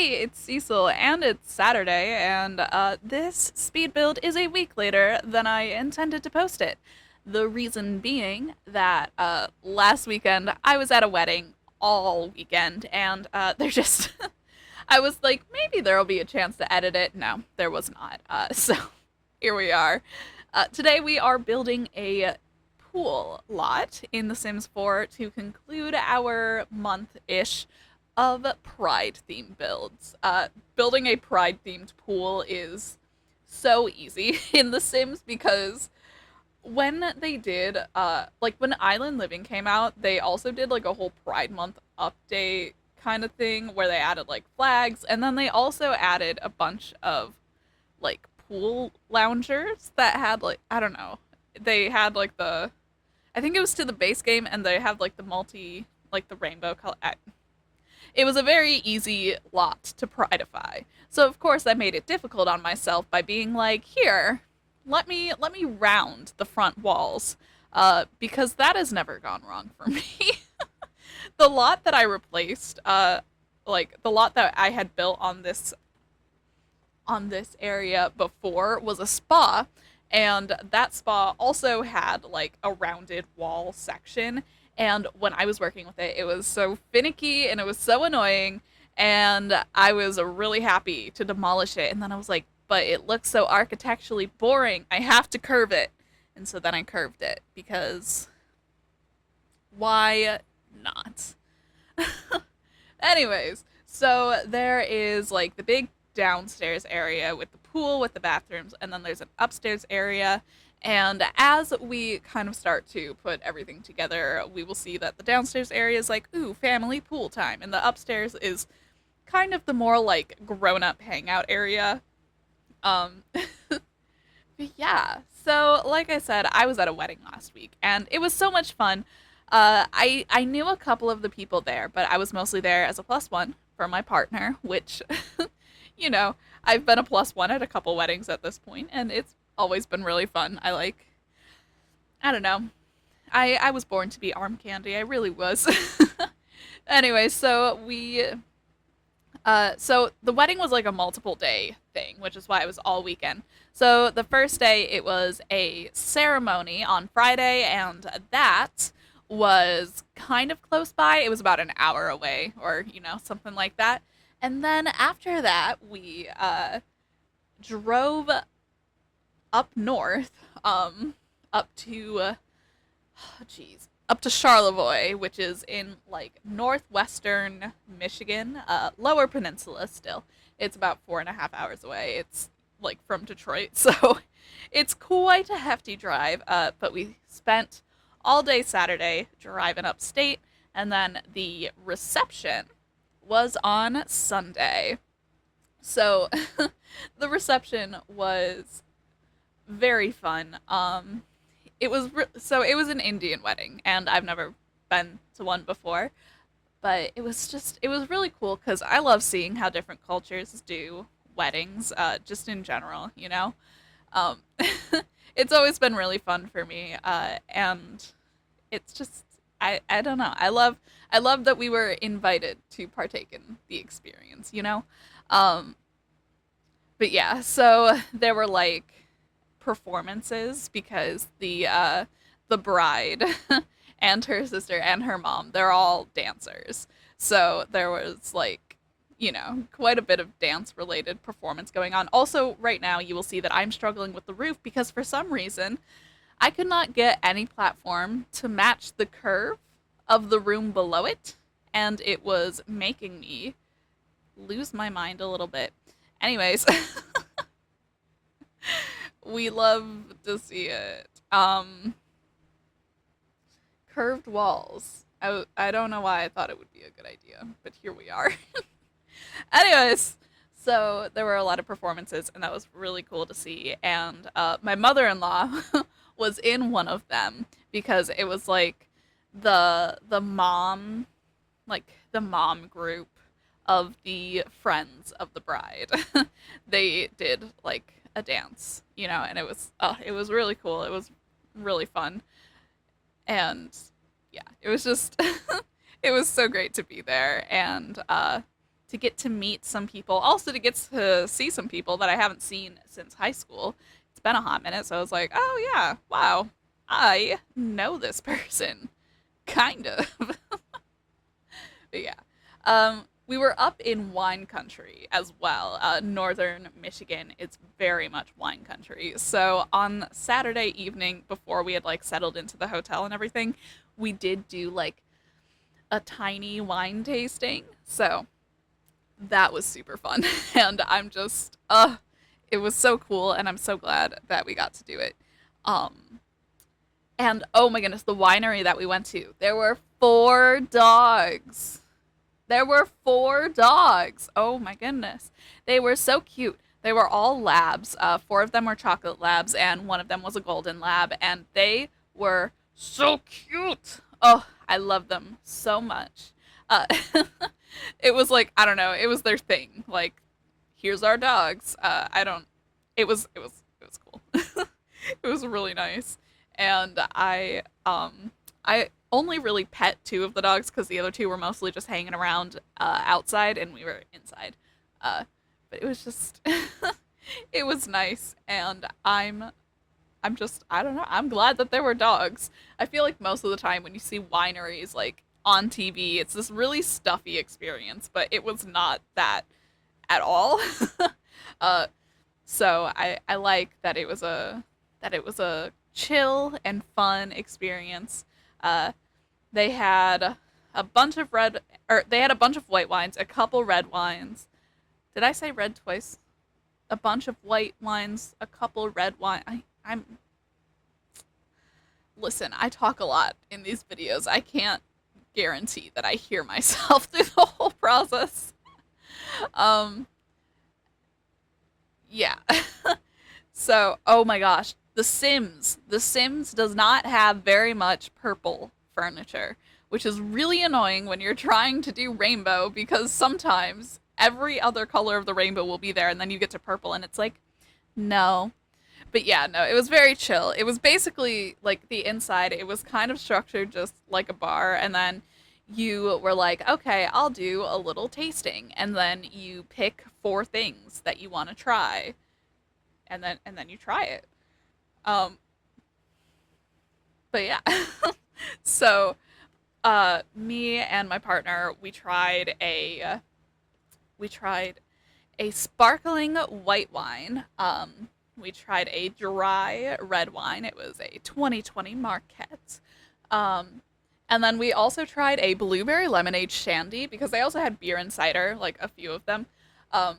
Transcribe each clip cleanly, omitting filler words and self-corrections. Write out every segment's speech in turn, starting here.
Hey, it's Cecil, and it's Saturday, and this speed build is a week later than I intended to post it. The reason being that last weekend I was at a wedding all weekend, and they're just. I was like, maybe there'll be a chance to edit it. No, there was not. So here we are. Today we are building a pool lot in The Sims 4 to conclude our month ish of Pride theme builds. Building a Pride themed pool is so easy in The Sims because when they did, like when Island Living came out, they also did like a whole Pride Month update kind of thing where they added like flags, and then they also added a bunch of like pool loungers that had like, I don't know, they had like I think it was to the base game, and they have like the like the rainbow color. It was a very easy lot to pridify. So of course I made it difficult on myself by being like, here, let me round the front walls, because that has never gone wrong for me. The lot that I replaced, like the lot that I had built on this area before was a spa, and that spa also had like a rounded wall section. And when I was working with it, it was so finicky and it was so annoying, and I was really happy to demolish it. And then I was like, but it looks so architecturally boring, I have to curve it. And so then I curved it because why not? Anyways, so there is like the big downstairs area with the pool with the bathrooms, and then there's an upstairs area. And as we kind of start to put everything together, we will see that the downstairs area is like, ooh, family pool time, and the upstairs is kind of the more like grown-up hangout area. But yeah, so like I said, I was at a wedding last week, and it was so much fun. I knew a couple of the people there, but I was mostly there as a plus one for my partner, which, I've been a plus one at a couple weddings at this point, and it's always been really fun. I don't know. I was born to be arm candy. I really was. Anyway, so the wedding was like a multiple day thing, which is why it was all weekend. So the first day it was a ceremony on Friday, and that was kind of close by. It was about an hour away, or something like that. And then after that, we drove up north, up to, up to Charlevoix, which is in like northwestern Michigan, lower peninsula still. It's about 4.5 hours away. It's like from Detroit, so it's quite a hefty drive. But we spent all day Saturday driving upstate, and then the reception was on Sunday. So the reception was very fun. It was an Indian wedding, and I've never been to one before, but it was really cool because I love seeing how different cultures do weddings, just in general, Um, it's always been really fun for me, and it's just I don't know. I love that we were invited to partake in the experience. Um, but yeah, so there were like performances because the bride and her sister and her mom, they're all dancers. So there was like, quite a bit of dance related performance going on. Also, right now you will see that I'm struggling with the roof because for some reason I could not get any platform to match the curve of the room below it, and it was making me lose my mind a little bit. Anyways, we love to see it. Curved walls. I don't know why I thought it would be a good idea, but here we are. Anyways, so there were a lot of performances, and that was really cool to see. And my mother-in-law was in one of them because it was like the mom, like the mom group of the friends of the bride. They did like a dance, and it was really cool. It was really fun. And yeah, it was just it was so great to be there and to get to meet some people, also to get to see some people that I haven't seen since high school. It's been a hot minute, so I was like, oh yeah, wow, I know this person, kind of. But yeah. We were up in wine country as well. Northern Michigan is very much wine country. So on Saturday evening, before we had like settled into the hotel and everything, we did do like a tiny wine tasting. So that was super fun. And I'm just, it was so cool. And I'm so glad that we got to do it. Um, and oh my goodness, the winery that we went to, there were four dogs. There were four dogs. Oh my goodness. They were so cute. They were all labs. Four of them were chocolate labs, and one of them was a golden lab, and they were so cute. Oh, I love them so much. Uh, it was like, I don't know, it was their thing. Like, here's our dogs. I don't, it was cool. It was really nice. And I only really pet two of the dogs because the other two were mostly just hanging around outside and we were inside. But it was just, it was nice, and I'm just, I don't know, I'm glad that there were dogs. I feel like most of the time when you see wineries like on TV, it's this really stuffy experience, but it was not that at all. uh, so I like that it was a chill and fun experience. Uh, they had a bunch of red, or they had a bunch of white wines, a couple red wines. Did I say red twice? A bunch of white wines, a couple red wine. I'm listen. I talk a lot in these videos. I can't guarantee that I hear myself through the whole process. Um, yeah. So, oh my gosh, The Sims. The Sims does not have very much purple furniture, which is really annoying when you're trying to do rainbow because sometimes every other color of the rainbow will be there and then you get to purple and it's like, no. But yeah, no, it was very chill. It was basically like the inside, it was kind of structured just like a bar, and then you were like, okay, I'll do a little tasting, and then you pick four things that you want to try, and then you try it. Um, but yeah. So, me and my partner, we tried a sparkling white wine. We tried a dry red wine. It was a 2020 Marquette. Um, and then we also tried a blueberry lemonade shandy because they also had beer and cider, like a few of them. Um,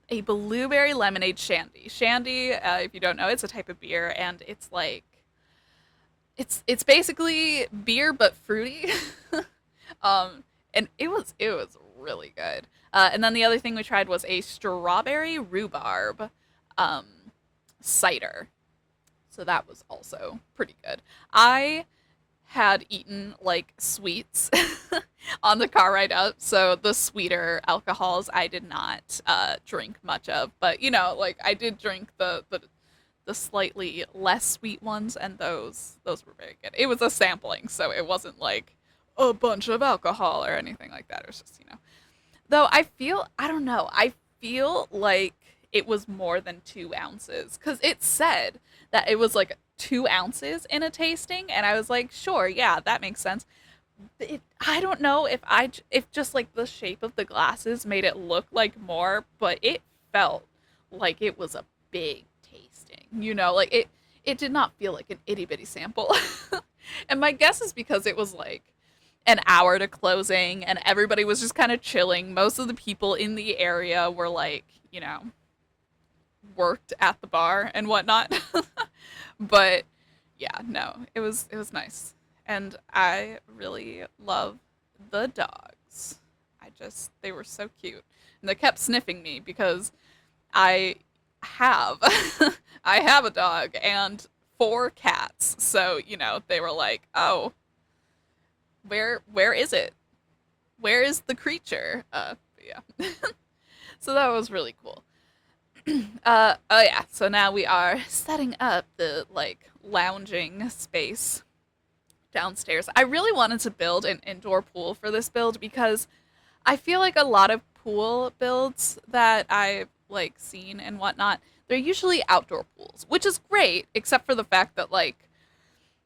a blueberry lemonade shandy. Shandy, if you don't know, it's a type of beer, and it's like it's basically beer but fruity. And it was really good. And then the other thing we tried was a strawberry rhubarb um, cider. So that was also pretty good. I had eaten like sweets on the car ride up, so the sweeter alcohols I did not drink much of. But you know, like I did drink the slightly less sweet ones, and those were very good. It was a sampling, so it wasn't like a bunch of alcohol or anything like that. It was just, you know. Though I don't know, I feel like it was more than 2 ounces because it said that it was like 2 ounces in a tasting, and I was like, sure, yeah, that makes sense. I don't know if just like the shape of the glasses made it look like more, but it felt like it was a big tasting. You know, like it did not feel like an itty bitty sample. And my guess is because it was like an hour to closing and everybody was just kind of chilling. Most of the people in the area were like, you know, worked at the bar and whatnot. But yeah, no, it was nice. And I really love the dogs. They were so cute. And they kept sniffing me because I have I have a dog and four cats. So, you know, they were like, "Oh, where is it? Where is the creature?" Yeah. So that was really cool. Oh yeah, so now we are setting up the like lounging space downstairs. I really wanted to build an indoor pool for this build because I feel like a lot of pool builds that I've like seen and whatnot, they're usually outdoor pools, which is great, except for the fact that like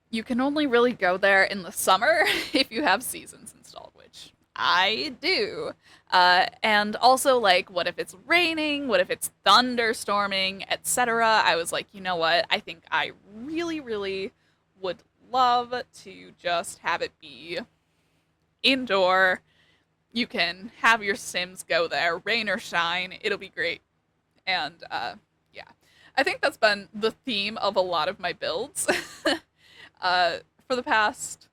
you can only really go there in the summer if you have seasons installed, which I do. And also, like, what if it's raining? What if it's thunderstorming, etc.? I was like, you know what? I think I really, really would love to just have it be indoor. You can have your Sims go there, rain or shine. It'll be great. And yeah, I think that's been the theme of a lot of my builds uh, for the past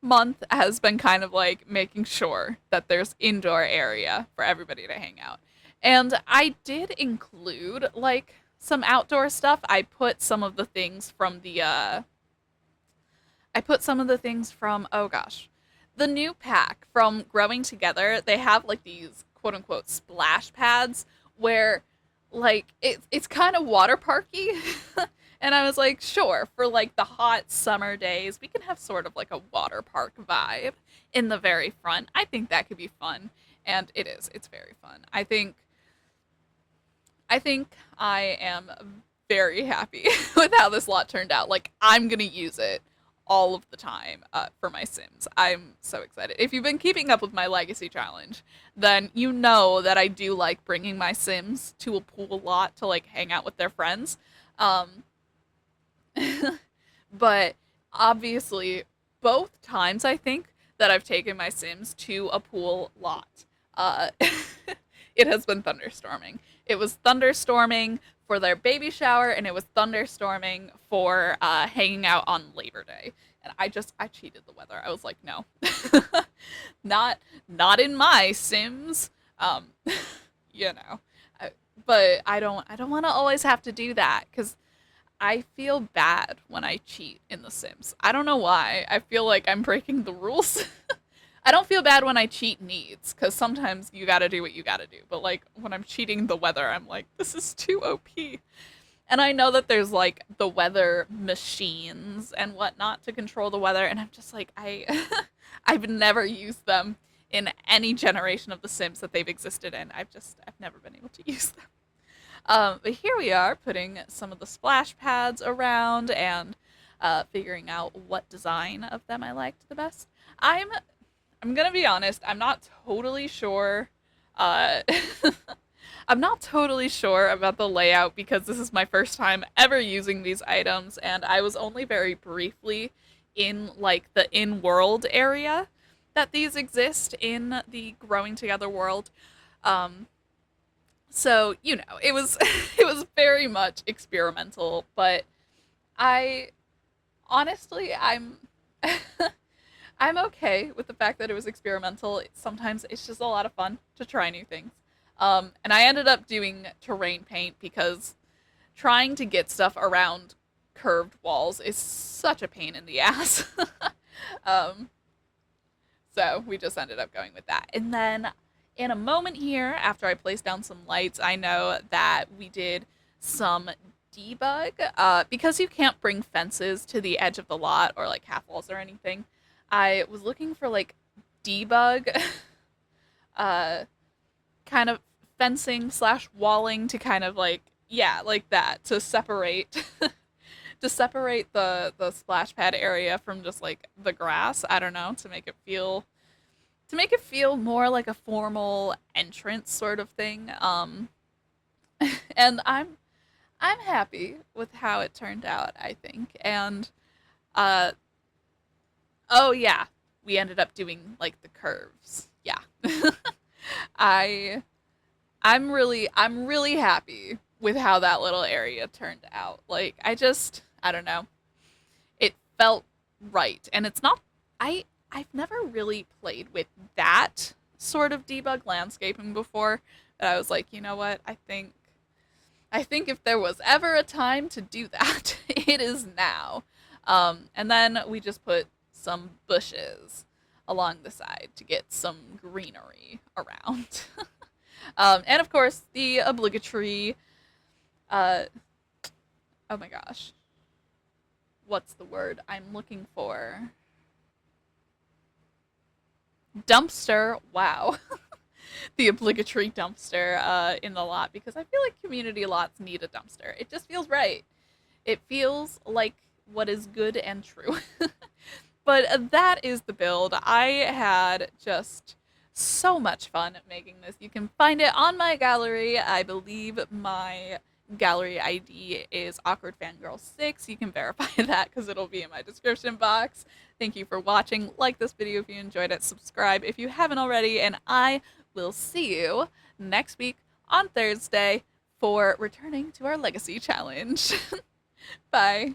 month has been kind of like making sure that there's indoor area for everybody to hang out. And I did include like some outdoor stuff. I put some of the things from oh gosh, the new pack from Growing Together. They have like these quote unquote splash pads where like it's kind of water parky. And I was like, sure, for like the hot summer days, we can have sort of like a water park vibe in the very front. I think that could be fun. And it is. It's very fun. I think I am very happy with how this lot turned out. Like, I'm going to use it all of the time for my Sims. I'm so excited. If you've been keeping up with my Legacy Challenge, then you know that I do like bringing my Sims to a pool lot to like hang out with their friends. Um, but obviously, both times I think that I've taken my Sims to a pool lot, uh, it has been thunderstorming. It was thunderstorming for their baby shower, and it was thunderstorming for hanging out on Labor Day. And I cheated the weather. I was like, no, not in my Sims. Um, you know, I, but I don't want to always have to do that because I feel bad when I cheat in The Sims. I don't know why. I feel like I'm breaking the rules. I don't feel bad when I cheat needs, because sometimes you gotta do what you gotta do. But, like, when I'm cheating the weather, I'm like, this is too OP. And I know that there's, like, the weather machines and whatnot to control the weather, and I'm just like, I've never used them in any generation of The Sims that they've existed in. I've never been able to use them. But here we are putting some of the splash pads around and figuring out what design of them I liked the best. I'm gonna be honest, I'm not totally sure. Uh, I'm not totally sure about the layout because this is my first time ever using these items, and I was only very briefly in like the in-world area that these exist in the Growing Together world. Um, so, you know, it was it was very much experimental, but I honestly I'm okay with the fact that it was experimental. Sometimes it's just a lot of fun to try new things. And I ended up doing terrain paint because trying to get stuff around curved walls is such a pain in the ass. um, so we just ended up going with that. And then in a moment here, after I placed down some lights, I know that we did some debug. Because you can't bring fences to the edge of the lot or like half walls or anything, I was looking for like debug uh, kind of fencing slash walling to kind of like, yeah, like that to separate to separate the splash pad area from just like the grass. I don't know, to make it feel more like a formal entrance sort of thing. And I'm happy with how it turned out, I think. And uh oh yeah, we ended up doing like the curves. Yeah. I I'm really happy with how that little area turned out. Like I don't know. It felt right. And it's not I've never really played with that sort of debug landscaping before, but I was like, you know what? I think if there was ever a time to do that, it is now. And then we just put some bushes along the side to get some greenery around. And of course, the obligatory, uh, oh my gosh, what's the word I'm looking for? Dumpster. Wow. the obligatory dumpster in the lot because I feel like community lots need a dumpster. It just feels right. It feels like what is good and true. But that is the build. I had just so much fun making this. You can find it on my gallery. I believe my gallery ID is Awkward Fangirl 6. You can verify that because it'll be in my description box. Thank you for watching. Like this video if you enjoyed it. Subscribe if you haven't already. And I will see you next week on Thursday for returning to our Legacy Challenge. Bye.